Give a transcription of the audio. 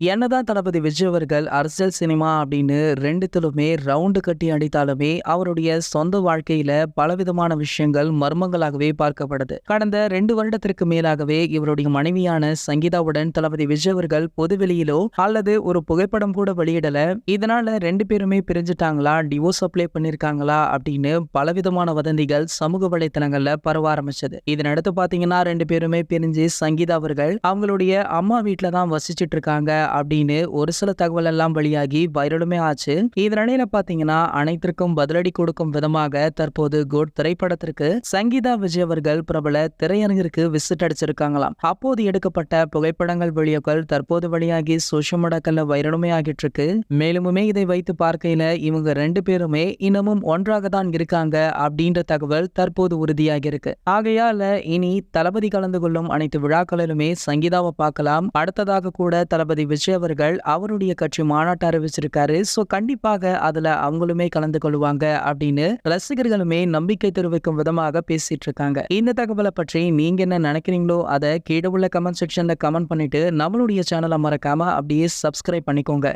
என்னதான் தளபதி விஜய் அவர்கள் அரசியல் சினிமா அப்படின்னு ரெண்டுத்திலுமே ரவுண்டு கட்டி அடித்தாலுமே அவருடைய சொந்த வாழ்க்கையில பலவிதமான விஷயங்கள் மர்மங்களாகவே பார்க்கப்படுது. கடந்த 2 வருடத்திற்கு மேலாகவே இவருடைய மனைவியான சங்கீதாவுடன் தளபதி விஜய் அவர்கள் பொதுவெளியிலோ அல்லது ஒரு புகைப்படம் கூட வெளியிடல. இதனால 2 பேருமே பிரிஞ்சுட்டாங்களா, டிவோர்ஸ் அப்ளை பண்ணிருக்காங்களா அப்படின்னு பலவிதமான வதந்திகள் சமூக வலைத்தளங்கள்ல பரவ ஆரம்பிச்சது. இதனடுத்து பாத்தீங்கன்னா 2 பேருமே பிரிஞ்சு சங்கீதா அவர்கள் அவங்களுடைய அம்மா வீட்டுல தான் வசிச்சுட்டு இருக்காங்க அப்படின்னு ஒரு சில தகவல் எல்லாம் வெளியாகி வைரலுமே ஆச்சு. இதனிடையில பாத்தீங்கன்னா அனைத்திற்கும் பதிலடி கொடுக்கும் விதமாக தற்போது கோட் திரைப்படத்திற்கு சங்கீதா விஜய் அவர்கள் பிரபல திரையரங்கிற்கு விசிட் அடிச்சிருக்காங்களாம். அப்போது எடுக்கப்பட்ட புகைப்படங்கள் வீடியோக்கள் தற்போது வெளியாகி சோஷியல் மீடியாக்கள்ல வைரலுமே ஆகிட்டு இருக்கு. மேலுமே இதை வைத்து பார்க்கையில இவங்க 2 பேருமே இன்னமும் ஒன்றாக தான் இருக்காங்க அப்படின்ற தகவல் தற்போது உறுதியாகி இருக்கு. ஆகையால இனி தளபதி கலந்து கொள்ளும் அனைத்து விழாக்களிலுமே சங்கீதாவை பார்க்கலாம். அடுத்ததாக கூட தளபதி விஜய் அவர்கள் அவருடைய கட்சி மாநாட்டை அறிவிச்சிருக்காரு. சோ கண்டிப்பாக அதுல அவங்களுமே கலந்து கொள்வாங்க அப்படின்னு ரசிகர்களுமே நம்பிக்கை தெரிவிக்கும் விதமாக பேசிட்டு இருக்காங்க. இந்த தகவலை பற்றி நீங்க என்ன நினைக்கிறீங்களோ அதை கீழே உள்ள கமெண்ட் செக்ஷன்ல கமெண்ட் பண்ணிட்டு நம்மளுடைய சேனலை மறக்காம அப்படியே சப்ஸ்கிரைப் பண்ணிக்கோங்க.